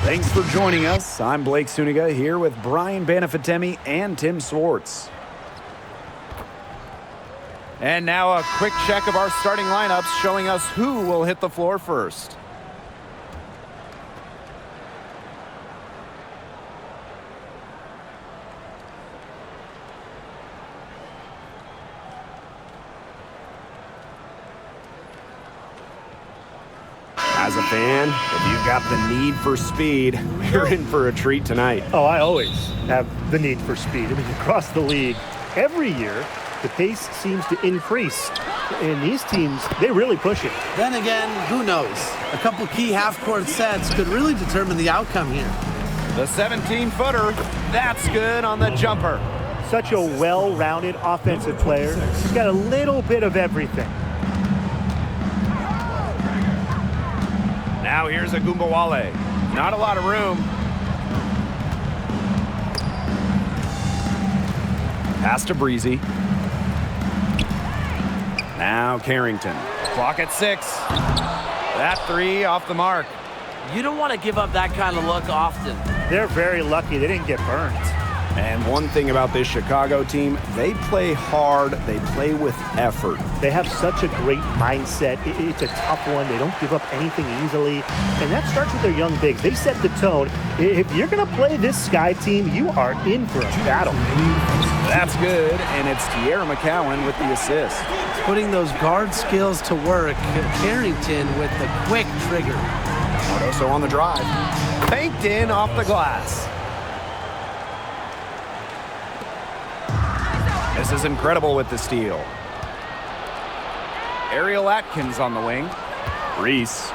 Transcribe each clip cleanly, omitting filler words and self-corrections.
Thanks for joining us. I'm Blake Suniga here with Brian Banafitemi and Tim Swartz. And now a quick check of our starting lineups showing us who will hit the floor first. As a fan, if you've got the need for speed, you're in for a treat tonight. Oh, I always have the need for speed. I mean, across the league, every year, the pace seems to increase. And these teams, they really push it. Then again, who knows? A couple key half-court sets could really determine the outcome here. The 17-footer, that's good on the jumper. Such a well-rounded offensive player. He's got a little bit of everything. Now here's Agumbawale. Not a lot of room. Pass to Breezy. Now Carrington. Clock at 6. That three off the mark. You don't want to give up that kind of look often. They're very lucky they didn't get burned. And one thing about this Chicago team, they play hard, they play with effort. They have such a great mindset. It's a tough one. They don't give up anything easily. And that starts with their young bigs. They set the tone. If you're going to play this Sky team, you are in for a battle. That's good, and it's Tierra McCowan with the assist. Putting those guard skills to work, Carrington with the quick trigger. Cardoso on the drive. Banked in off the glass. This is incredible with the steal. Ariel Atkins on the wing. Reese.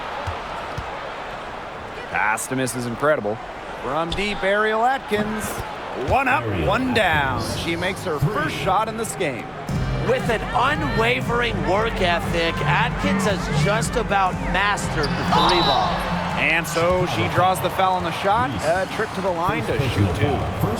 Pass to miss is incredible. From deep, Ariel Atkins. One up, one down. She makes her first shot in this game. With an unwavering work ethic, Atkins has just about mastered the three ball. And so she draws the foul on the shot. A trip to the line to shoot two.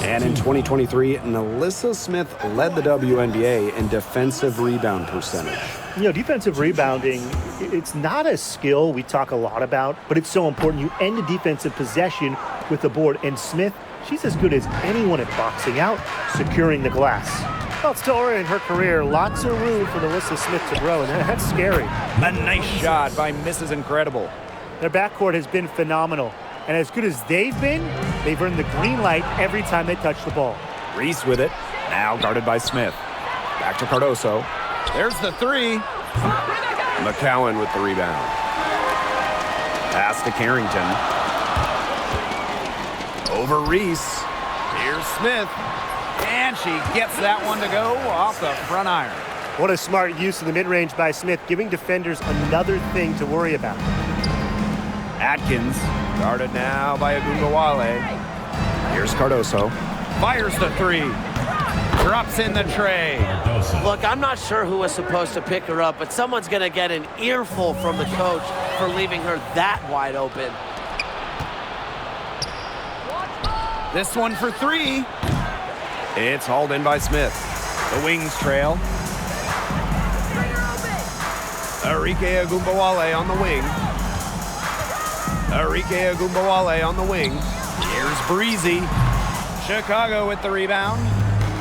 And in 2023, Nalissa Smith led the WNBA in defensive rebound percentage. You know, defensive rebounding, it's not a skill we talk a lot about, but it's so important. You end a defensive possession with the board. And Smith, she's as good as anyone at boxing out, securing the glass. Well, still early in her career, lots of room for Nalissa Smith to grow, and that's scary. A nice shot by Mrs. Incredible. Their backcourt has been phenomenal. And as good as they've been, they've earned the green light every time they touch the ball. Reese with it. Now guarded by Smith. Back to Cardoso. There's the three. McCowan with the rebound. Pass to Carrington. Over Reese. Here's Smith. And she gets that one to go off the front iron. What a smart use of the mid-range by Smith, giving defenders another thing to worry about. Atkins, guarded now by Agumbawale. Here's Cardoso. Fires the three. Drops in the tray. Look, I'm not sure who was supposed to pick her up, but someone's going to get an earful from the coach for leaving her that wide open. This one for three. It's hauled in by Smith. The wings trail. Arike Agumbawale on the wing. Arike Agumbawale on the wing. Here's Breezy. Chicago with the rebound.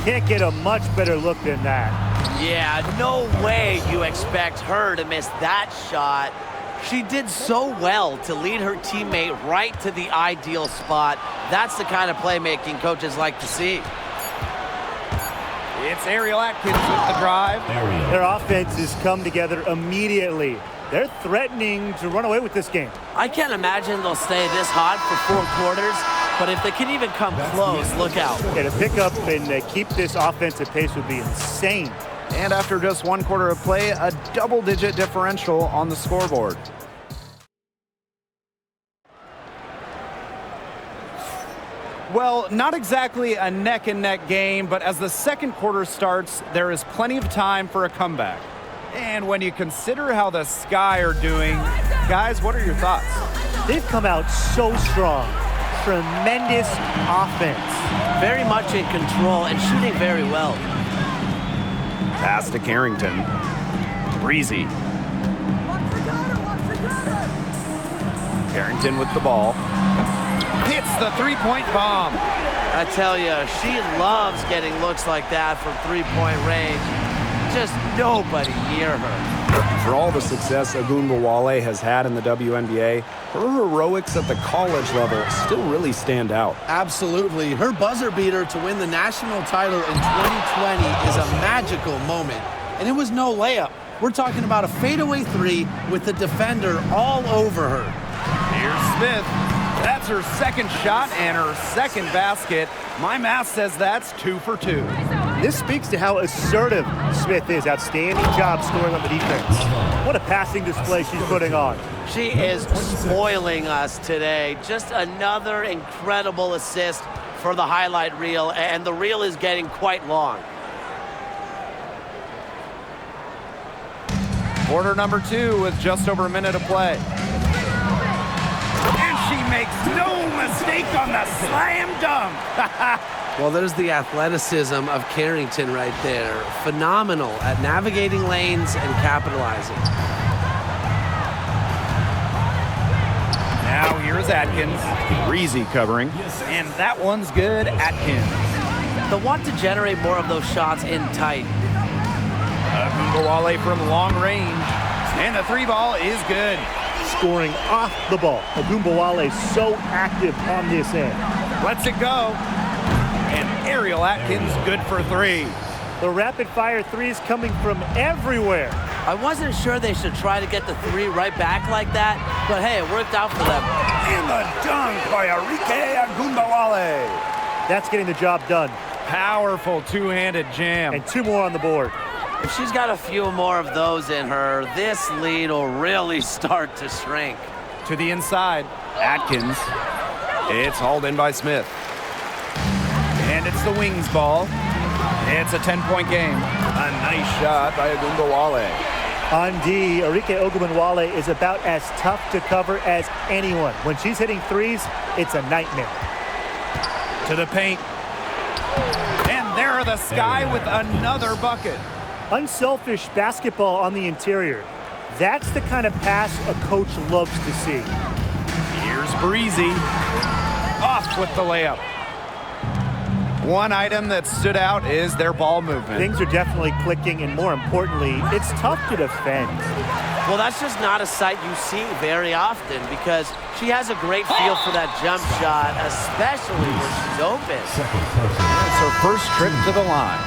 Can't get a much better look than that. Yeah, no way you expect her to miss that shot. She did so well to lead her teammate right to the ideal spot. That's the kind of playmaking coaches like to see. It's Ariel Atkins with the drive. Their offenses come together immediately. They're threatening to run away with this game. I can't imagine they'll stay this hot for 4 quarters, but if they can even come close, look out. Yeah, to pick up and keep this offensive pace would be insane. And after just 1 quarter of play, a double-digit differential on the scoreboard. Well, not exactly a neck-and-neck game, but as the second quarter starts, there is plenty of time for a comeback. And when you consider how the Sky are doing, guys, what are your thoughts? They've come out so strong. Tremendous offense. Very much in control and shooting very well. Pass to Carrington. Breezy. Carrington with the ball. hits the three-point bomb. I tell you, she loves getting looks like that from three-point range. Just nobody near her. For all the success Ogunbowale has had in the WNBA, her heroics at the college level still really stand out. Absolutely. Her buzzer beater to win the national title in 2020 is a magical moment. And it was no layup. We're talking about a fadeaway three with the defender all over her. Here's Smith. That's her second shot and her second basket. My math says that's 2 for 2. This speaks to how assertive Smith is. Outstanding job scoring on the defense. What a passing display she's putting on. She is spoiling us today. Just another incredible assist for the highlight reel, and the reel is getting quite long. Quarter number 2 with just over a minute of play. And she makes no mistake on the slam dunk. Well, there's the athleticism of Carrington right there. Phenomenal at navigating lanes and capitalizing. Now here's Atkins. Breezy covering. And that one's good. Atkins. They'll want to generate more of those shots in tight. Ogunbowale from long range. And the three ball is good. Scoring off the ball. Ogunbowale so active on this end. Lets it go. And Ariel Atkins good for 3. The rapid-fire threes coming from everywhere. I wasn't sure they should try to get the three right back like that, but hey, it worked out for them. And the dunk by Arike Ogunbowale. That's getting the job done. Powerful two-handed jam. And 2 more on the board. If she's got a few more of those in her, this lead will really start to shrink. To the inside, Atkins. It's hauled in by Smith. And it's the Wings ball. It's a 10-point game. A nice shot by Ogunbowale. On D, Arike Ogunbowale is about as tough to cover as anyone. When she's hitting threes, it's a nightmare. To the paint. And there are the Sky with another bucket. Unselfish basketball on the interior. That's the kind of pass a coach loves to see. Here's Breezy. Off with the layup. One item that stood out is their ball movement. Things are definitely clicking, and more importantly, it's tough to defend. Well, that's just not a sight you see very often because she has a great feel for that jump shot, especially when she's open. It's her first trip to the line.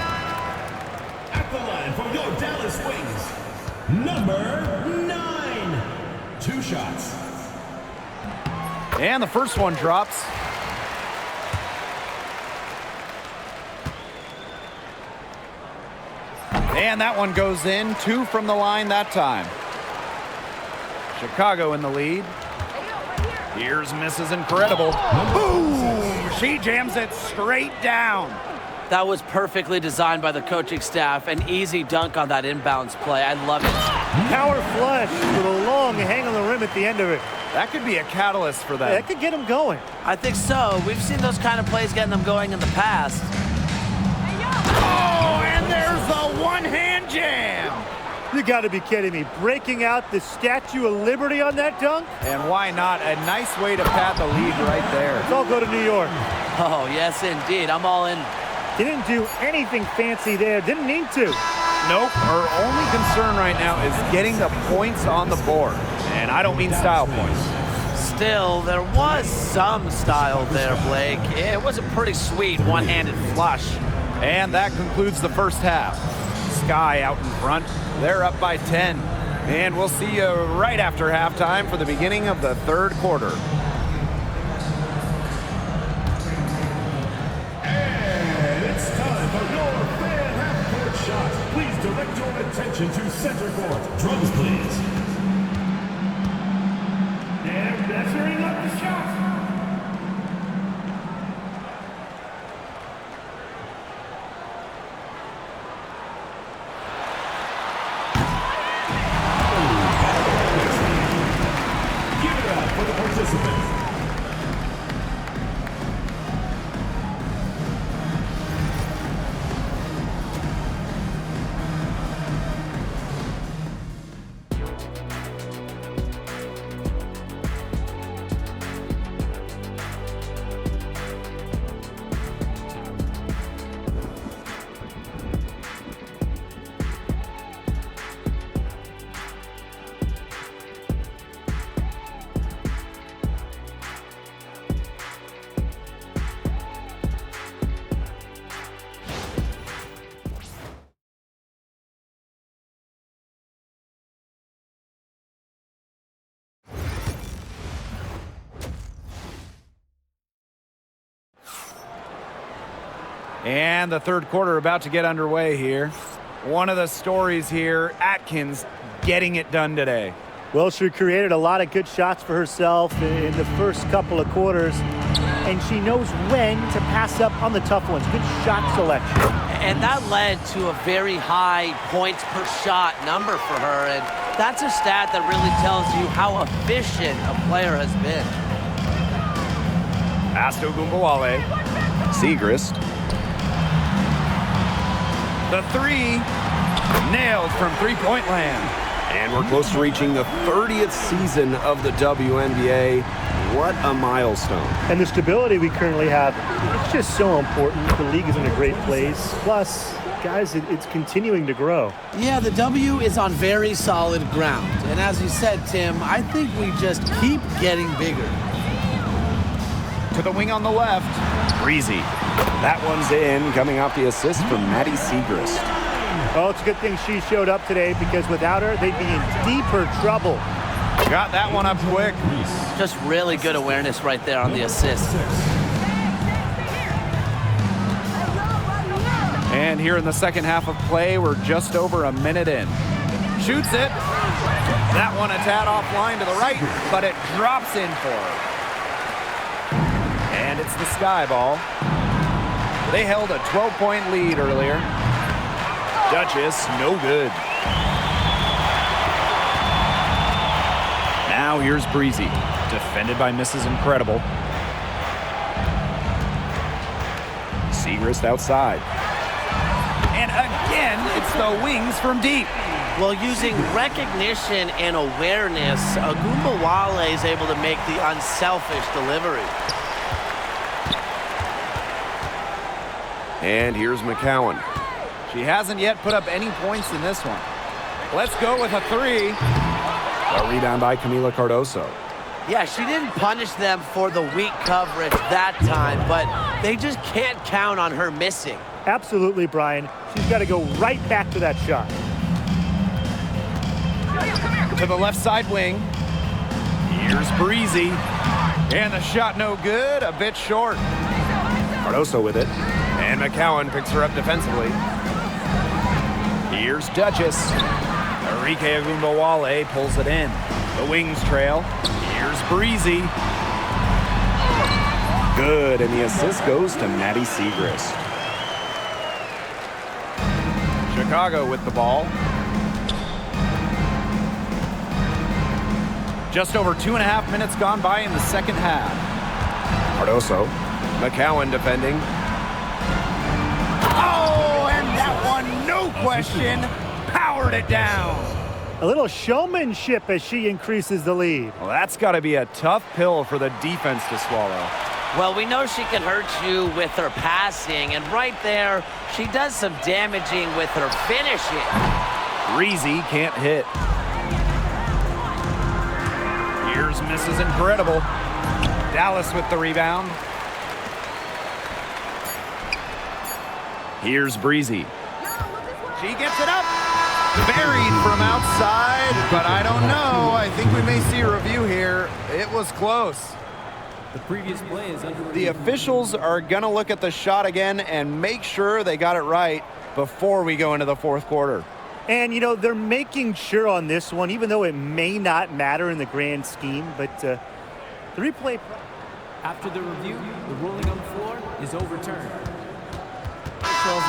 At the line for your Dallas Wings, number 9. 2 shots. And the first one drops. And that one goes in. 2 from the line that time. Chicago in the lead. Here's Mrs. Incredible. Boom! She jams it straight down. That was perfectly designed by the coaching staff. An easy dunk on that inbounds play. I love it. Power flush with a long hang on the rim at the end of it. That could be a catalyst for them. That could get them going. I think so. We've seen those kind of plays getting them going in the past. Oh, and there's the one-hand jam. You got to be kidding me. Breaking out the Statue of Liberty on that dunk? And why not? A nice way to pad the lead right there. Let's all go to New York. Oh, yes, indeed. I'm all in. Didn't do anything fancy there. Didn't need to. Nope. Her only concern right now is getting the points on the board. And I don't mean style points. Still, there was some style there, Blake. It was a pretty sweet one-handed flush. And that concludes the first half. Sky out in front. They're up by 10. And we'll see you right after halftime for the beginning of the third quarter. And it's time for your fan half-court shot. Please direct your attention to center court. Drums, please. And measuring up the shot. And the third quarter about to get underway here. One of the stories here, Atkins getting it done today. Well, she created a lot of good shots for herself in the first couple of quarters, and she knows when to pass up on the tough ones. Good shot selection. And that led to a very high points per shot number for her, and that's a stat that really tells you how efficient a player has been. Asto Gumbawale. Syxxgames. The three, nailed from three-point land. And we're close to reaching the 30th season of the WNBA. What a milestone. And the stability we currently have, it's just so important. The league is in a great place. Plus, guys, it's continuing to grow. Yeah, the W is on very solid ground. And as you said, Tim, I think we just keep getting bigger. To the wing on the left. Breezy. That one's in, coming off the assist from Maddie Syxxgames. Well, it's a good thing she showed up today because without her, they'd be in deeper trouble. Got that one up quick. Just really good awareness right there on the assist. And here in the second half of play, we're just over a minute in. Shoots it. That one a tad offline to the right, but it drops in for her. And it's the Sky ball. They held a 12-point lead earlier. Duchess, no good. Now here's Breezy, defended by Mrs. Incredible. Syxxgames outside. And again, it's the wings from deep. Well, using recognition and awareness, Agumbawale is able to make the unselfish delivery. And here's McCowan. She hasn't yet put up any points in this one. Let's go with a three. A rebound by Camila Cardoso. Yeah, she didn't punish them for the weak coverage that time, but they just can't count on her missing. Absolutely, Brian. She's got to go right back to that shot. To the left side wing. Here's Breezy. And the shot no good, a bit short. Cardoso with it. And McCowan picks her up defensively. Here's Duchess. Enrique Agumbawale pulls it in. The wings trail. Here's Breezy. Good, and the assist goes to Maddie Syxxgames. Chicago with the ball. Just over 2.5 minutes gone by in the second half. Cardoso. McCowan defending. Oh, and that one, no question, powered it down. A little showmanship as she increases the lead. Well, that's got to be a tough pill for the defense to swallow. Well, we know she can hurt you with her passing, and right there, she does some damaging with her finishing. Breezy can't hit. Here's Mrs. Incredible. Dallas with the rebound. Here's Breezy. She gets it up. Buried from outside, but I don't know. I think we may see a review here. It was close. The previous play is under The officials are going to look at the shot again and make sure they got it right before we go into the fourth quarter. And, you know, they're making sure on this one, even though it may not matter in the grand scheme, but the replay... After the review, the ruling on the floor is overturned.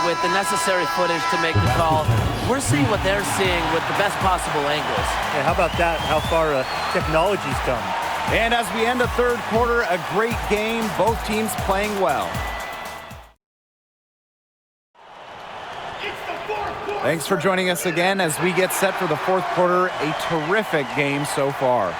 With the necessary footage to make the call, we're seeing what they're seeing with the best possible angles. Yeah, how about that, how far technology's come. And as we end the third quarter, a great game, both teams playing well. Thanks for joining us again as we get set for the fourth quarter. A terrific game so far.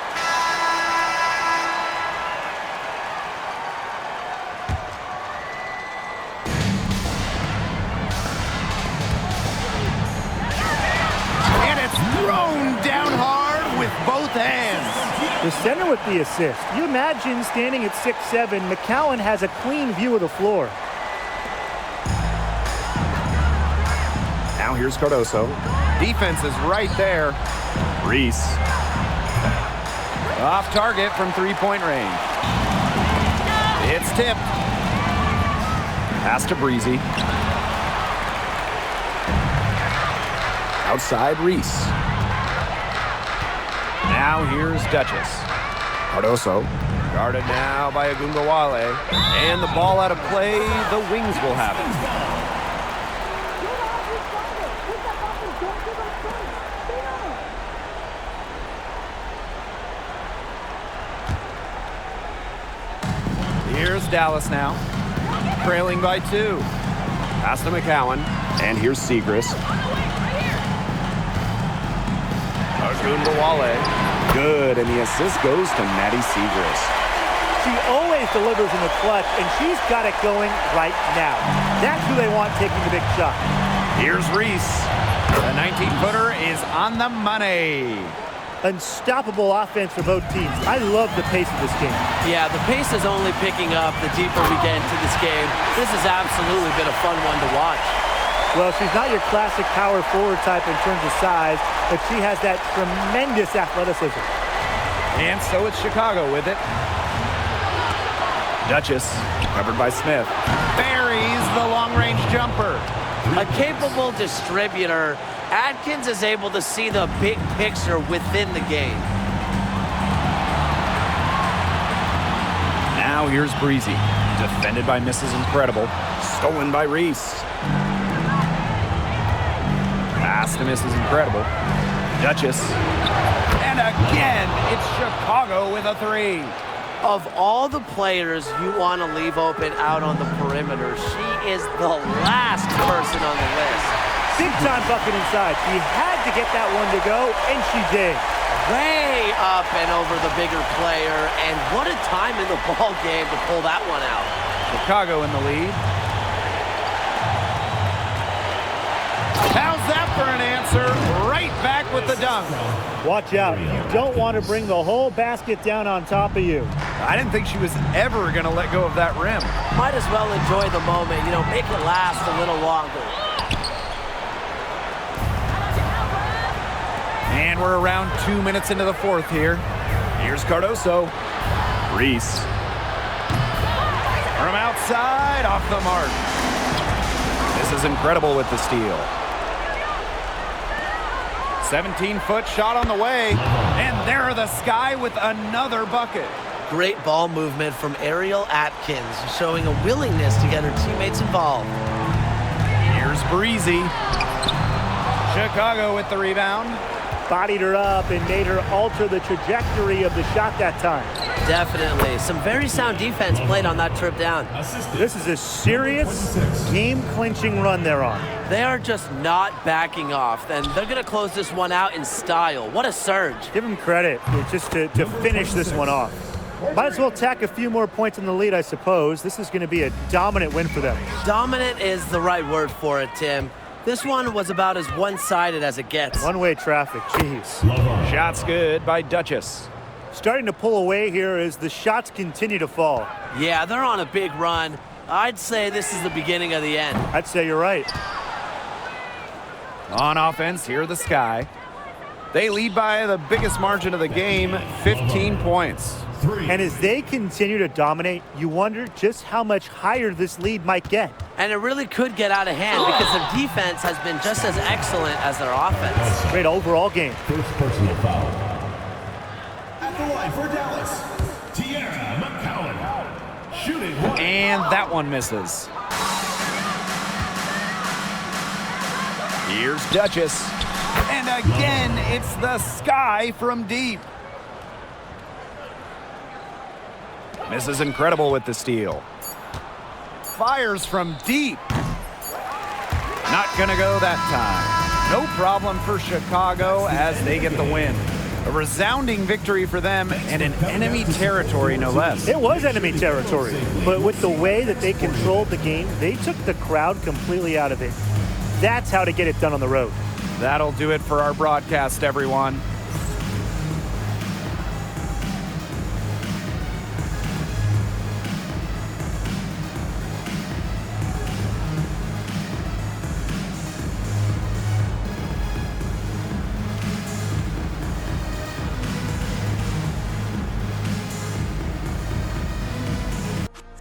And it's thrown down hard with both hands. The center with the assist. You imagine standing at 6'7", McCowan has a clean view of the floor. Now here's Cardoso. Defense is right there. Reese. Off target from three-point range. It's tipped. Pass to Breezy. Outside Reese. Now here's Duchess. Cardoso. Guarded now by Agungawale. And the ball out of play. The Wings will have it. Here's Dallas now. Trailing by 2. Pass to McCowan. And here's Segrist. Agungawale. Good, and the assist goes to Maddie Segrist. She always delivers in the clutch, and she's got it going right now. That's who they want taking the big shot. Here's Reese. The 19-footer is on the money. Unstoppable offense for both teams. I love the pace of this game. Yeah, the pace is only picking up the deeper we get into this game. This has absolutely been a fun one to watch. Well, she's not your classic power forward type in terms of size, but she has that tremendous athleticism. And so it's Chicago with it. Duchess, covered by Smith. Buries the long-range jumper. A capable distributor, Atkins is able to see the big picture within the game. Now here's Breezy. Defended by Mrs. Incredible. Stolen by Reese. Pass to Mrs. Incredible. Duchess. And again, it's Chicago with a 3. Of all the players you want to leave open out on the perimeter, she is the last person on the list. Big time bucket inside. She had to get that one to go, and she did. Way up and over the bigger player, and what a time in the ball game to pull that one out. Chicago in the lead. How's that for an answer? Right back with the dunk. Watch out. You don't want to bring the whole basket down on top of you. I didn't think she was ever going to let go of that rim. Might as well enjoy the moment, make it last a little longer. And we're around 2 minutes into the fourth here. Here's Cardoso. Reese. From outside, off the mark. This is Incredible with the steal. 17-foot shot on the way. And there the Sky with another bucket. Great ball movement from Ariel Atkins, showing a willingness to get her teammates involved. Here's Breezy. Chicago with the rebound. Bodied her up and made her alter the trajectory of the shot that time. Definitely. Some very sound defense played on that trip down. This is a serious game-clinching run they're on. They are just not backing off, and they're going to close this one out in style. What a surge. Give them credit just to finish this one off. Might as well tack a few more points in the lead, I suppose. This is going to be a dominant win for them. Dominant is the right word for it, Tim. This one was about as one-sided as it gets. One-way traffic, jeez. Shots good by Duchess. Starting to pull away here as the shots continue to fall. Yeah, they're on a big run. I'd say this is the beginning of the end. I'd say you're right. On offense, here the Sky. They lead by the biggest margin of the game, 15 points. And as they continue to dominate, you wonder just how much higher this lead might get. And it really could get out of hand because their defense has been just as excellent as their offense. Great overall game. First personal foul. At the line for Dallas, Tiara McCowan. Shooting one. And that one misses. Here's Duchess. And again, it's the Sky from deep. Mrs. Incredible with the steal. Fires from deep. Not gonna go that time. No problem for Chicago as they get the win. A resounding victory for them and in enemy territory, no less. It was enemy territory, but with the way that they controlled the game, they took the crowd completely out of it. That's how to get it done on the road. That'll do it for our broadcast, everyone.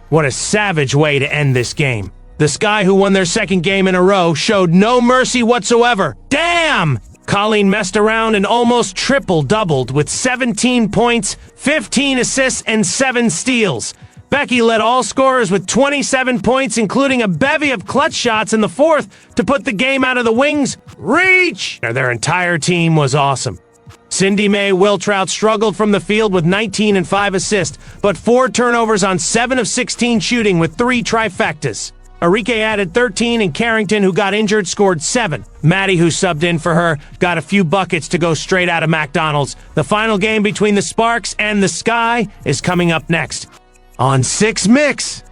What a savage way to end this game. The Sky, who won their second game in a row, showed no mercy whatsoever. Damn! Colleen messed around and almost triple-doubled with 17 points, 15 assists, and 7 steals. Becky led all scorers with 27 points, including a bevy of clutch shots in the fourth to put the game out of the Wings' reach. Their entire team was awesome. Cindy Mae Wiltrout struggled from the field with 19 and 5 assists, but 4 turnovers on 7 of 16 shooting with 3 trifectas. Arike added 13, and Carrington, who got injured, scored 7. Maddie, who subbed in for her, got a few buckets to go straight out of McDonald's. The final game between the Sparks and the Sky is coming up next on Six Mix.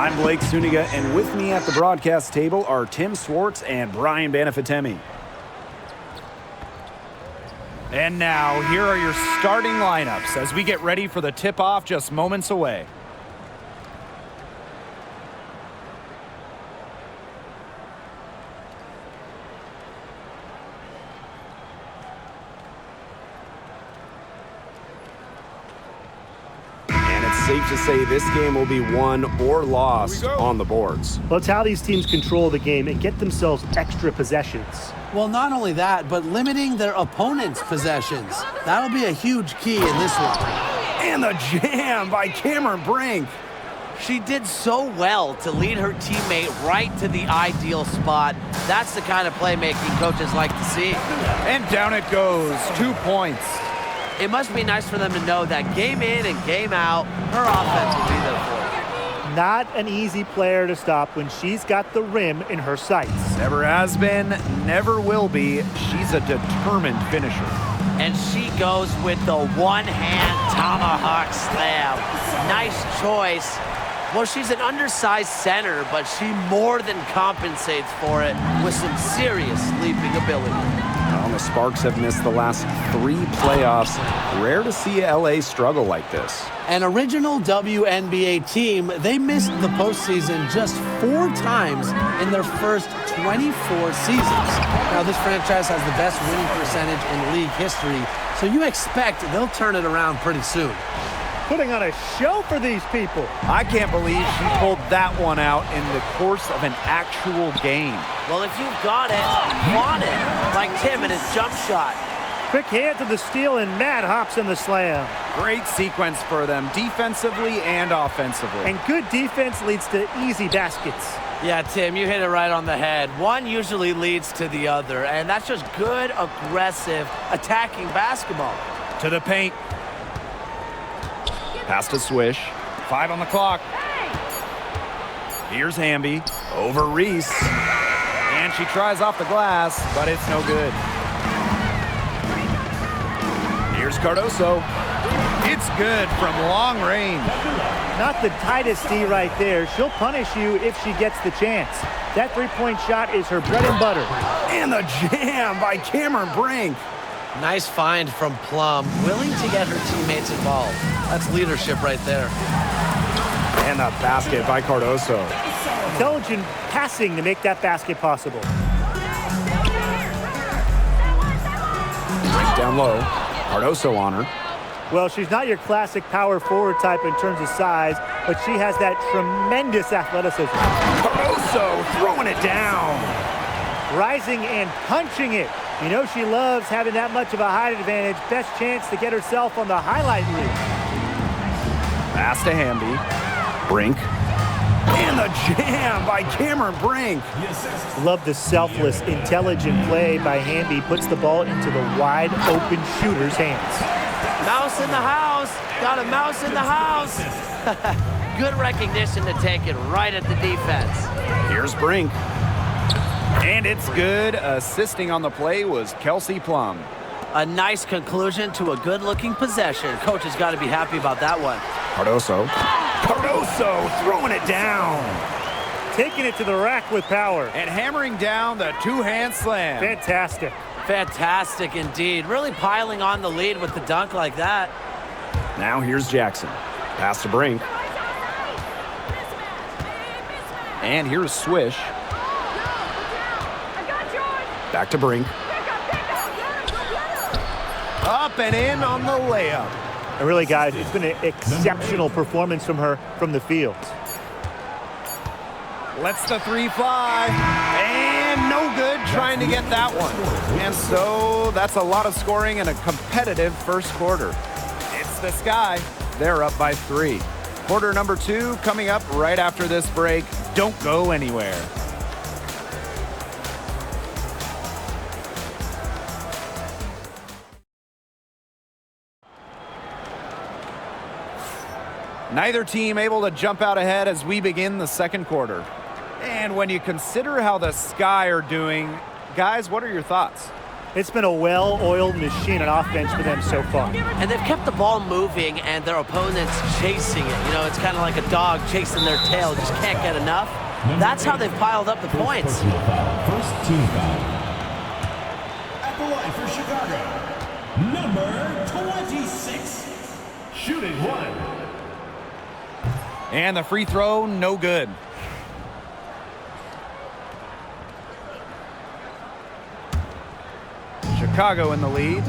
I'm Blake Suniga, and with me at the broadcast table are Tim Swartz and Brian Banafitemi. And now, here are your starting lineups as we get ready for the tip-off just moments away. safe to say this game will be won or lost on the boards. Well, it's how these teams control the game and get themselves extra possessions. Well, not only that, but limiting their opponent's possessions. That'll be a huge key in this one. And the jam by Cameron Brink. She did so well to lead her teammate right to the ideal spot. That's the kind of playmaking coaches like to see. And down it goes, 2 points. It must be nice for them to know that game in and game out, her offense will be there for her. Not an easy player to stop when she's got the rim in her sights. Never has been, never will be. She's a determined finisher. And she goes with the one-hand tomahawk slam. Nice choice. Well, she's an undersized center, but she more than compensates for it with some serious leaping ability. Well, the Sparks have missed the last 3 playoffs. Rare to see LA struggle like this. An original WNBA team, they missed the postseason just 4 times in their first 24 seasons. Now, this franchise has the best winning percentage in league history, so you expect they'll turn it around pretty soon. Putting on a show for these people. I can't believe she pulled that one out in the course of an actual game. Well, if you've got it, want it, like Tim and his jump shot. Quick hand to the steal, and Matt hops in the slam. Great sequence for them, defensively and offensively. And good defense leads to easy baskets. Yeah, Tim, you hit it right on the head. One usually leads to the other, and that's just good, aggressive, attacking basketball. To the paint. Pass to Swish. 5 on the clock. Here's Hamby. Over Reese. And she tries off the glass, but it's no good. Here's Cardoso. It's good from long range. Not the tightest D right there. She'll punish you if she gets the chance. That three-point shot is her bread and butter. And the jam by Cameron Brink. Nice find from Plum, willing to get her teammates involved. That's leadership right there. And the basket by Cardoso. Intelligent passing to make that basket possible. Brink down low. Cardoso on her. Well, she's not your classic power forward type in terms of size, but she has that tremendous athleticism. Cardoso throwing it down. Rising and punching it. You know she loves having that much of a height advantage. Best chance to get herself on the highlight reel. Pass to Hamby. Brink. And the jam by Cameron Brink. Love the selfless, intelligent play by Hamby. Puts the ball into the wide open shooter's hands. Mouse in the house. Got a mouse in the house. Good recognition to take it right at the defense. Here's Brink. And it's good. Assisting on the play was Kelsey Plum. A nice conclusion to a good-looking possession. Coach has got to be happy about that one. Cardoso. Cardoso throwing it down. Taking it to the rack with power. And hammering down the two-hand slam. Fantastic. Fantastic indeed. Really piling on the lead with the dunk like that. Now here's Jackson. Pass to Brink. And here's Swish. Back to Brink. Up and in on the layup. And really, guys, it's been an exceptional performance from her from the field. Lets the three fly. And no good trying to get that one. And so that's a lot of scoring in a competitive first quarter. It's the Sky. They're up by 3. Quarter number 2 coming up right after this break. Don't go anywhere. Neither team able to jump out ahead as we begin the second quarter. And when you consider how the Sky are doing, guys, what are your thoughts? It's been a well-oiled machine on offense for them so far. And they've kept the ball moving and their opponents chasing it. You know, it's kind of like a dog chasing their tail, just can't get enough. That's how they've piled up the points. First team foul. At the line for Chicago, number 26. Shooting 1. And the free throw, no good. Chicago in the lead.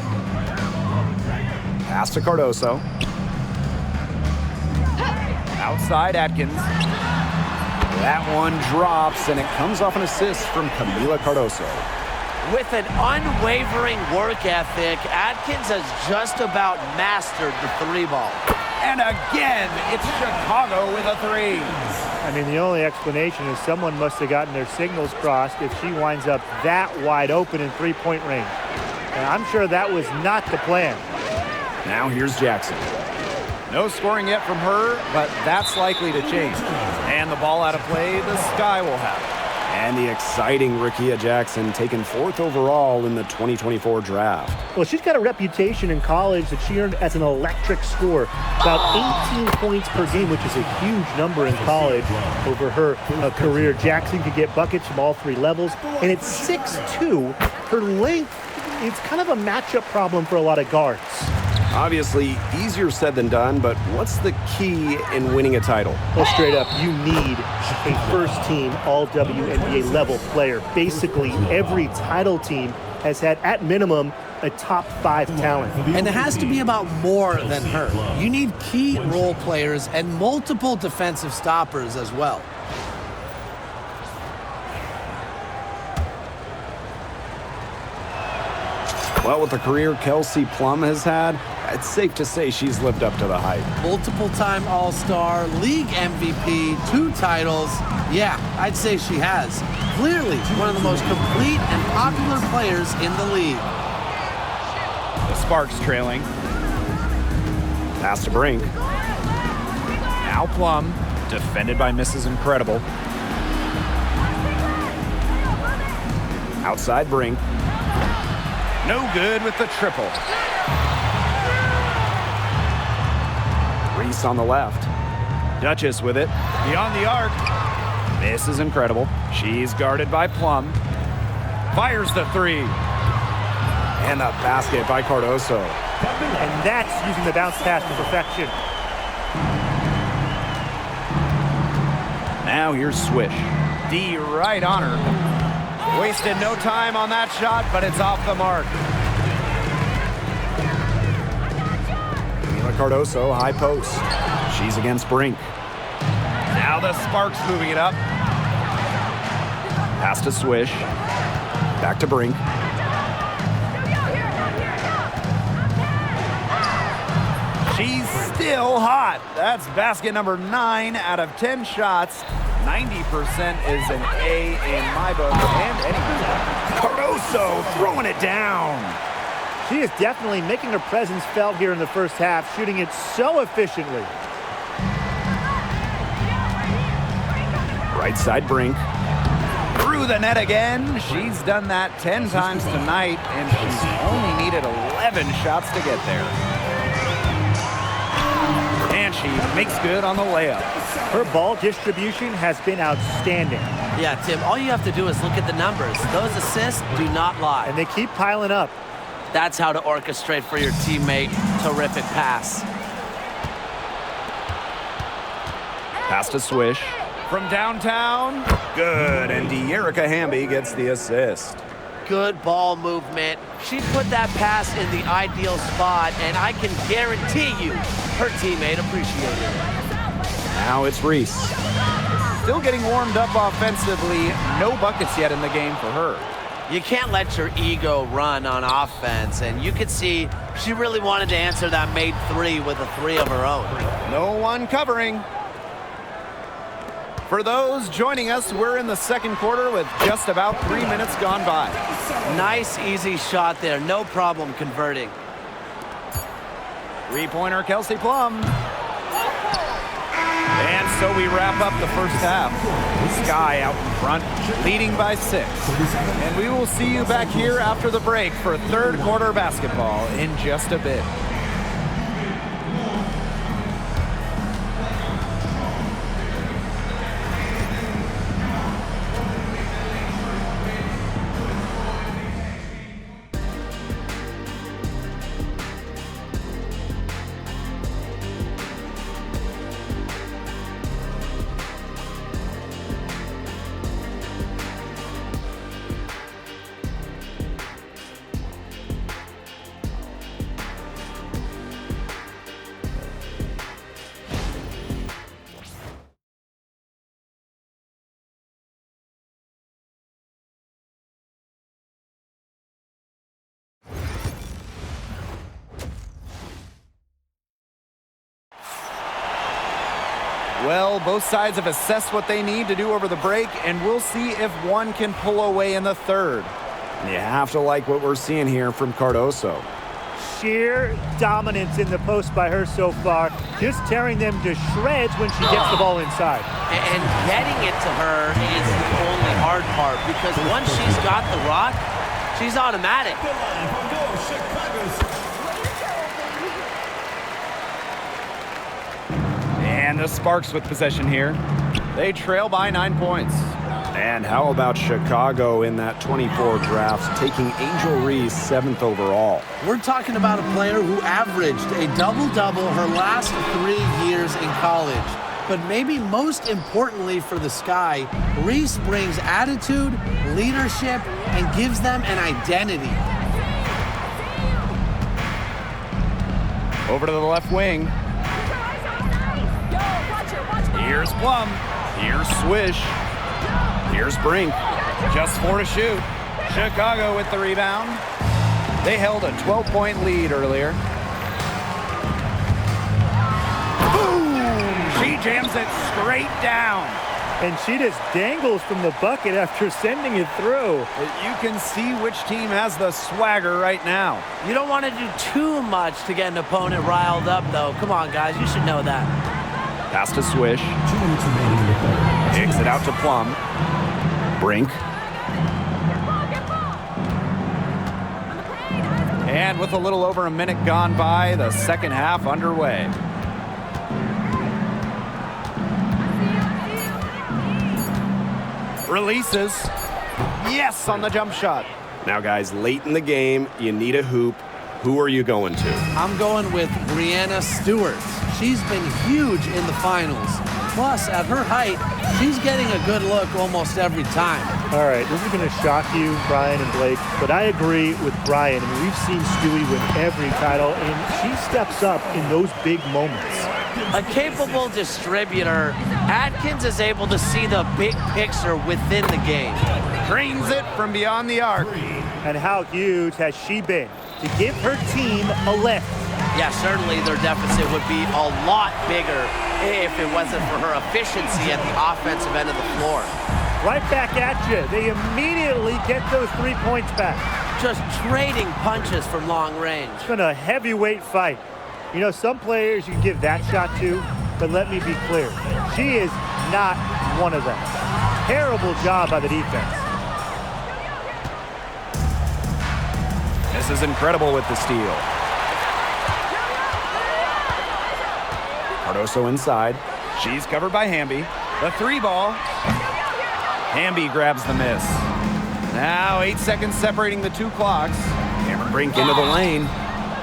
Pass to Cardoso. Outside Atkins. That one drops, and it comes off an assist from Camila Cardoso. With an unwavering work ethic, Atkins has just about mastered the three ball. And again, it's Chicago with a three. I mean, the only explanation is someone must have gotten their signals crossed if she winds up that wide open in three-point range. And I'm sure that was not the plan. Now here's Jackson. No scoring yet from her, but that's likely to change. And the ball out of play, the Sky will have it. And the exciting Rickea Jackson taken 4th overall in the 2024 draft. Well, she's got a reputation in college that she earned as an electric scorer. About 18 points per game, which is a huge number in college over her career. Jackson could get buckets from all three levels. And at 6'2", her length, it's kind of a matchup problem for a lot of guards. Obviously, easier said than done, but what's the key in winning a title? Well, straight up, you need a first-team all-WNBA level player. Basically, every title team has had, at minimum, a top 5 talent. And it has to be about more than her. You need key role players and multiple defensive stoppers as well. Well, with the career Kelsey Plum has had, it's safe to say she's lived up to the hype. Multiple-time All-Star, League MVP, 2 titles. Yeah, I'd say she has. Clearly one of the most complete and popular players in the league. The Sparks trailing. Pass to Brink. Now Plum, defended by Mrs. Incredible. Outside Brink. No good with the triple. Reese on the left. Duchess with it. Beyond the arc. Mrs. Incredible. She's guarded by Plum. Fires the three. And the basket by Cardoso. And that's using the bounce pass to perfection. Now here's Swish. D right on her. Wasted no time on that shot, but it's off the mark. Camila Cardoso, high post. She's against Brink. Now the Sparks moving it up. Pass to Swish. Back to Brink. She's still hot. That's basket number 9 out of 10 shots. 90% is an A in my book, and anything. Cardoso throwing it down. She is definitely making her presence felt here in the first half, shooting it so efficiently. Right side Brink. Through the net again. She's done that 10 times tonight, and she's only needed 11 shots to get there. And she makes good on the layup. Her ball distribution has been outstanding. Yeah, Tim, all you have to do is look at the numbers. Those assists do not lie. And they keep piling up. That's how to orchestrate for your teammate. Terrific pass. Pass to Swish. From downtown. Good, and De'Erica Hamby gets the assist. Good ball movement. She put that pass in the ideal spot, and I can guarantee you her teammate appreciated it. Now it's Reese. Still getting warmed up offensively. No buckets yet in the game for her. You can't let your ego run on offense, and you could see she really wanted to answer that made three with a three of her own. No one covering. For those joining us, we're in the second quarter with just about 3 minutes gone by. Nice, easy shot there. No problem converting. Three-pointer Kelsey Plum. And so we wrap up the first half. Sky out in front, leading by 6. And we will see you back here after the break for third quarter basketball in just a bit. Well, both sides have assessed what they need to do over the break, and we'll see if one can pull away in the third. You have to like what we're seeing here from Cardoso. Sheer dominance in the post by her so far, just tearing them to shreds when she gets the ball inside. And getting it to her is the only hard part, because once she's got the rock, she's automatic. And the Sparks with possession here. They trail by 9 points. And how about Chicago in that 24 draft, taking Angel Reese 7th overall? We're talking about a player who averaged a double-double her last 3 years in college. But maybe most importantly for the Sky, Reese brings attitude, leadership, and gives them an identity. Over to the left wing. Here's Plum. Here's Swish. Here's Brink. Just 4 to shoot. Chicago with the rebound. They held a 12-point lead earlier. Boom! She jams it straight down. And she just dangles from the bucket after sending it through. You can see which team has the swagger right now. You don't want to do too much to get an opponent riled up, though. Come on, guys. You should know that. Pass to Swish. Kicks it out to Plum. Brink. And with a little over a minute gone by, the second half underway. Releases. Yes, on the jump shot. Now, guys, late in the game, you need a hoop. Who are you going to? I'm going with Brianna Stewart. She's been huge in the finals. Plus, at her height, she's getting a good look almost every time. All right, this is going to shock you, Brian and Blake, but I agree with Brian. I mean, we've seen Stewie win every title, and she steps up in those big moments. A capable distributor, Atkins is able to see the big picture within the game. Drains it from beyond the arc. And how huge has she been to give her team a lift? Yeah, certainly their deficit would be a lot bigger if it wasn't for her efficiency at the offensive end of the floor. Right back at you. They immediately get those 3 points back. Just trading punches from long range. It's been a heavyweight fight. You know, some players you can give that shot to, but let me be clear. She is not one of them. Terrible job by the defense. This is incredible with the steal. Cardoso inside. She's covered by Hamby. The 3 ball. Hamby grabs the miss. Now 8 seconds separating the 2 clocks. Cameron Brink into the lane.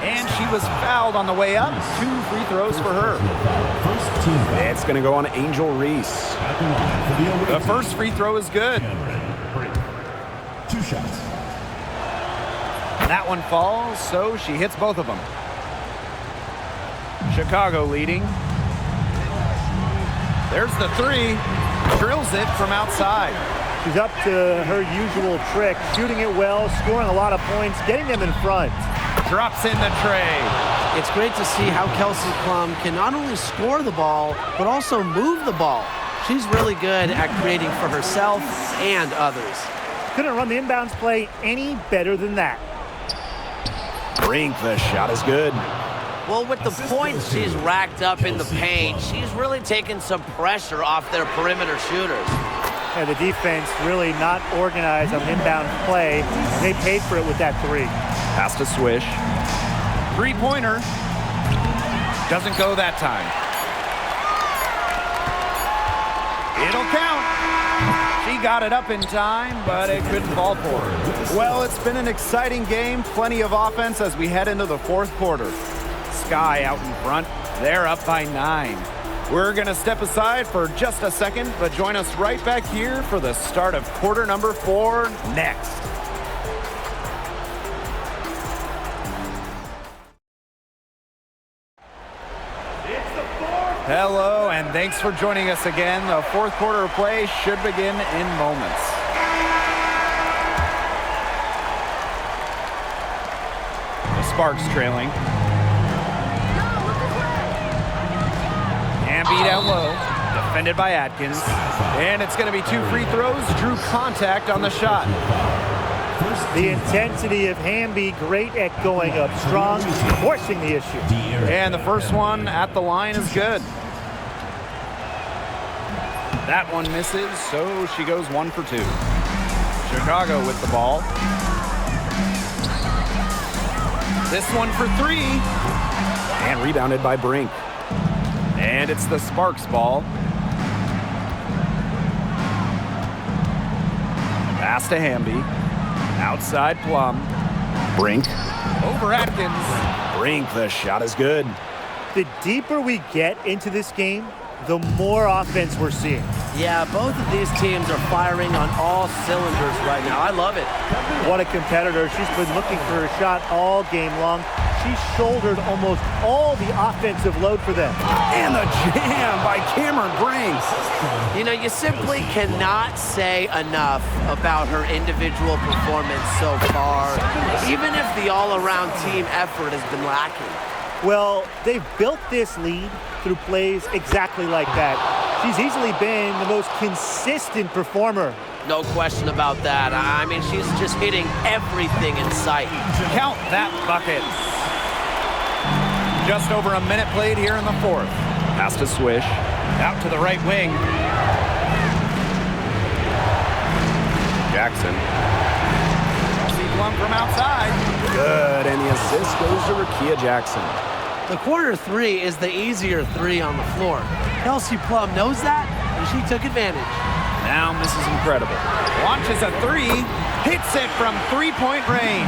And she was fouled on the way up. 2 free throws for her. It's going to go on Angel Reese. The first free throw is good. 2 shots. That one falls, so she hits both of them. Chicago leading. There's the 3. Drills it from outside. She's up to her usual trick, shooting it well, scoring a lot of points, getting them in front. Drops in the tray. It's great to see how Kelsey Plum can not only score the ball, but also move the ball. She's really good at creating for herself and others. Couldn't run the inbounds play any better than that. Brink, the shot is good. Well, with the points she's racked up in the paint, she's really taken some pressure off their perimeter shooters. Yeah, the defense really not organized on inbound play. They paid for it with that 3. Pass to Swish. 3-pointer. Doesn't go that time. It'll count. She got it up in time, but it couldn't fall for her. Well, it's been an exciting game. Plenty of offense as we head into the 4th quarter. Sky out in front. They're up by 9. We're going to step aside for just a second, but join us right back here for the start of quarter number 4 next. Hello, and thanks for joining us again. The 4th quarter of play should begin in moments. The Sparks trailing. Hamby down low. Defended by Atkins. And it's going to be 2 free throws. Drew contact on the shot. The intensity of Hamby, great at going up strong, forcing the issue. And the first one at the line is good. That one misses, so she goes 1 for 2. Chicago with the ball. This one for 3. And rebounded by Brink. And it's the Sparks ball. Pass to Hamby. Outside Plum. Brink. Over Atkins. Brink, the shot is good. The deeper we get into this game, the more offense we're seeing. Yeah, both of these teams are firing on all cylinders right now. I love it. What a competitor. She's been looking for a shot all game long. She shouldered almost all the offensive load for them. And the jam by Cameron Brink. You know, you simply cannot say enough about her individual performance so far, even if the all-around team effort has been lacking. Well, they've built this lead through plays exactly like that. She's easily been the most consistent performer. No question about that. I mean, she's just hitting everything in sight. Count that bucket. Just over a minute played here in the 4th. Pass to Swish. Out to the right wing. Jackson. See Plum from outside. Good, and the assist goes to Rakia Jackson. The quarter 3 is the easier 3 on the floor. Kelsey Plum knows that, and she took advantage. Now Mrs. Incredible launches a 3, hits it from 3-point range.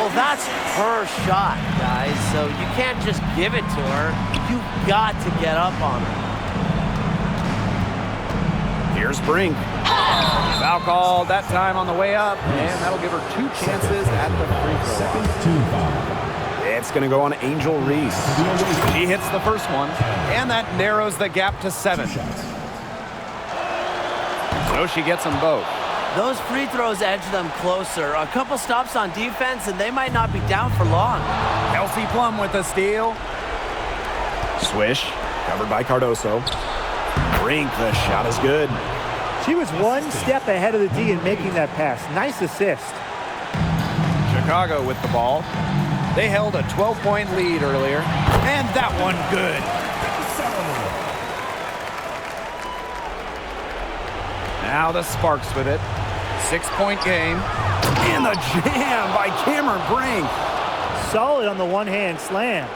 Well, that's her shot, guys, so you can't just give it to her. You've got to get up on her. Here's Brink. Foul called that time on the way up, and that'll give her 2 chances at the free throw. It's going to go on Angel Reese. She hits the first one, and that narrows the gap to 7. So she gets them both. Those free throws edge them closer. A couple stops on defense, and they might not be down for long. Kelsey Plum with the steal. Swish, covered by Cardoso. Brink, the shot is good. She was 1 step ahead of the D in making that pass. Nice assist. Chicago with the ball. They held a 12-point lead earlier, and that one good. Now the Sparks with it. 6-point game. And the jam by Cameron Brink. Solid on the one-hand slam.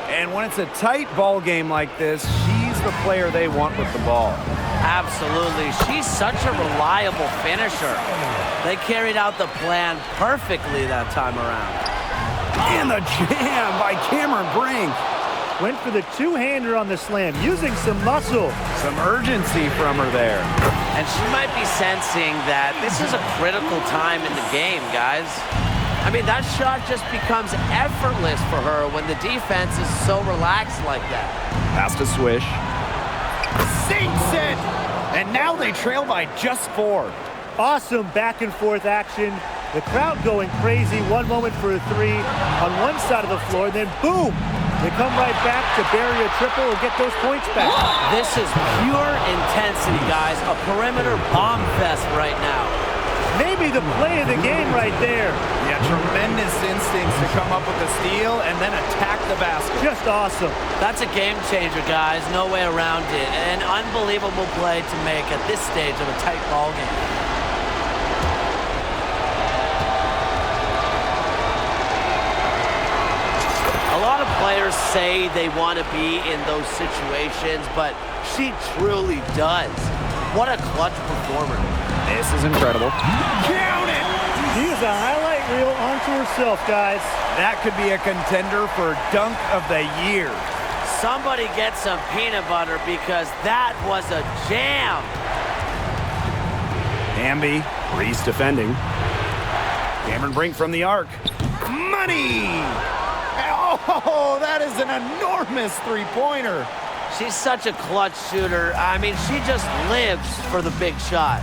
And when it's a tight ball game like this, she's the player they want with the ball. Absolutely. She's such a reliable finisher. They carried out the plan perfectly that time around. And the jam by Cameron Brink. Went for the two-hander on the slam, using some muscle. Some urgency from her there. And she might be sensing that this is a critical time in the game, guys. I mean, that shot just becomes effortless for her when the defense is so relaxed like that. Pass to Swish. Sinks it! And now they trail by just 4. Awesome back-and-forth action. The crowd going crazy. One moment for a 3 on one side of the floor, and then boom! They come right back to bury a triple and get those points back. This is pure intensity, guys. A perimeter bomb fest right now. Maybe the play of the game right there. Yeah, tremendous instincts to come up with the steal and then attack the basket. Just awesome. That's a game changer, guys. No way around it. An unbelievable play to make at this stage of a tight ball game. A lot of players say they want to be in those situations, but she truly does. What a clutch performer. This is incredible. Count it! She is a highlight reel onto herself, guys. That could be a contender for dunk of the year. Somebody get some peanut butter because that was a jam. Hamby, Reese defending. Cameron Brink from the arc. Money! Oh, that is an enormous three-pointer. She's such a clutch shooter. I mean, she just lives for the big shot.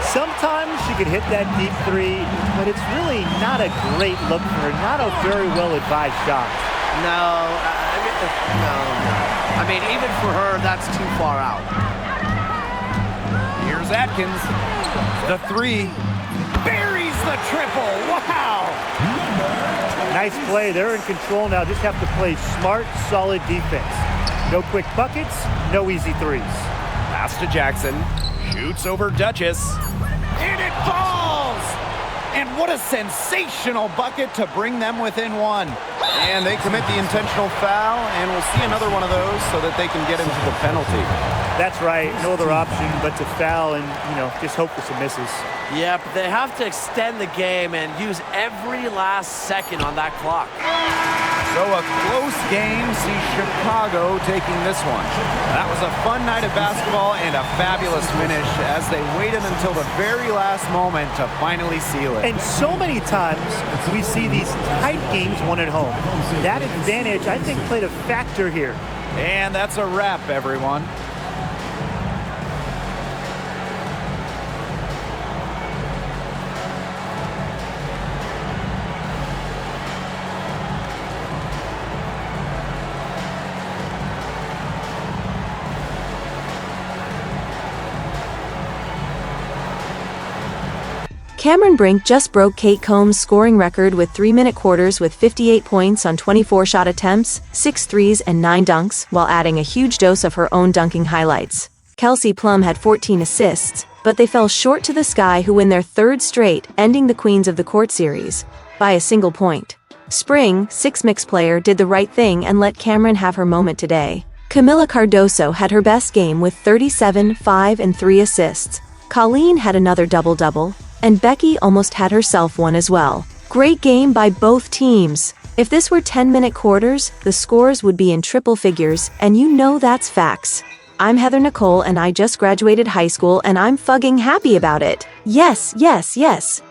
Sometimes she can hit that deep 3, but it's really not a great look for her. Not a very well-advised shot. No. I mean, even for her, that's too far out. Here's Atkins. The three. Buries the triple. Wow. Nice play. They're in control now. Just have to play smart, solid defense. No quick buckets, no easy threes. Pass to Jackson. Shoots over Duchess. And it falls! And what a sensational bucket to bring them within one. And they commit the intentional foul, and we'll see another one of those so that they can get into the penalty. That's right. No other option but to foul and, just hope for some misses. Yep, they have to extend the game and use every last second on that clock. So a close game sees Chicago taking this one. That was a fun night of basketball and a fabulous finish as they waited until the very last moment to finally seal it. And so many times we see these tight games won at home. That advantage, I think, played a factor here. And that's a wrap, everyone. Cameron Brink just broke Kate Combs' scoring record with 3-minute quarters with 58 points on 24 shot attempts, 6 threes and 9 dunks, while adding a huge dose of her own dunking highlights. Kelsey Plum had 14 assists, but they fell short to the Sky, who win their third straight, ending the Queens of the Court series by a single point. Spring, Six player, did the right thing and let Cameron have her moment today. Camila Cardoso had her best game with 37, 5 and 3 assists. Colleen had another double-double, and Becky almost had herself one as well. Great game by both teams. If this were 10-minute quarters, the scores would be in triple figures, and you know that's facts. I'm Heather Nicole and I just graduated high school and I'm fucking happy about it. Yes, yes, yes.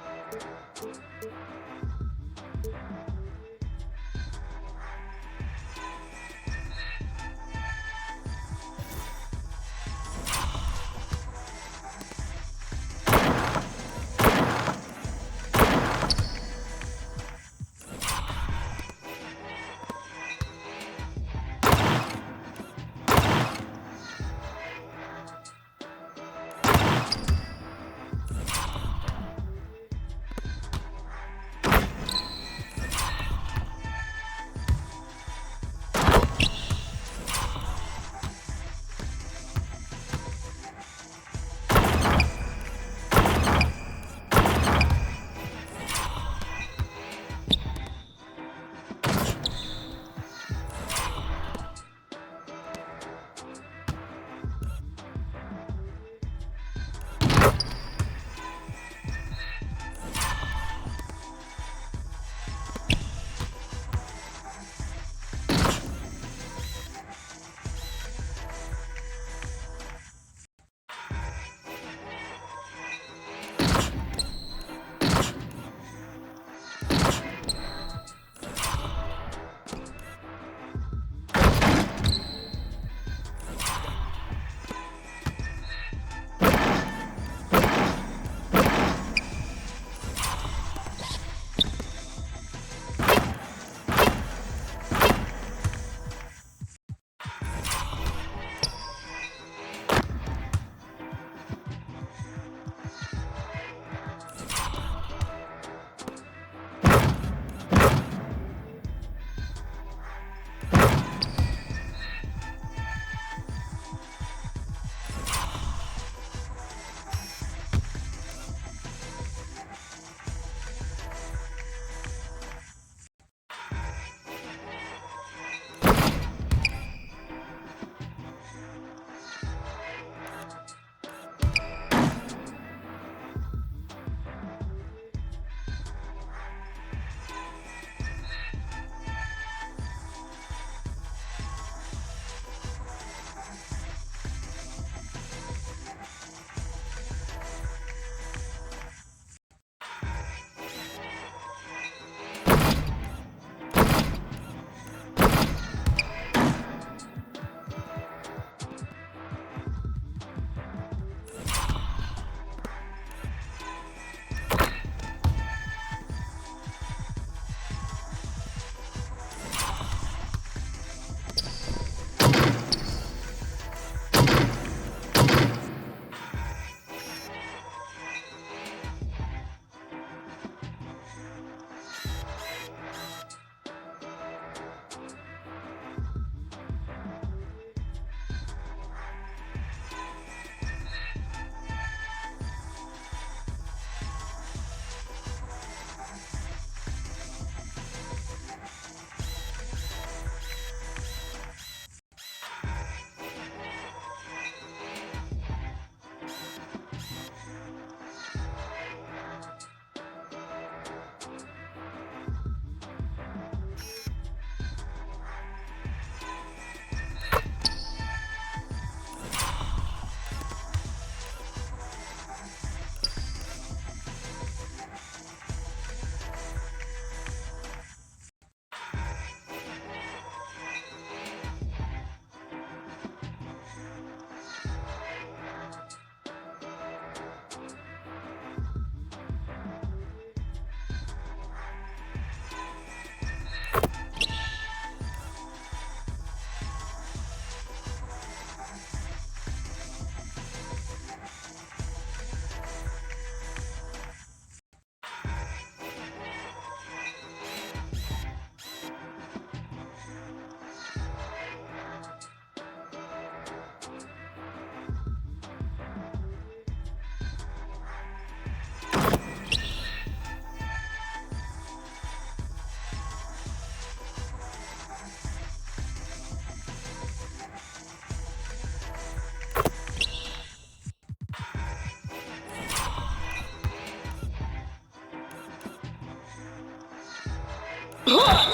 Huh?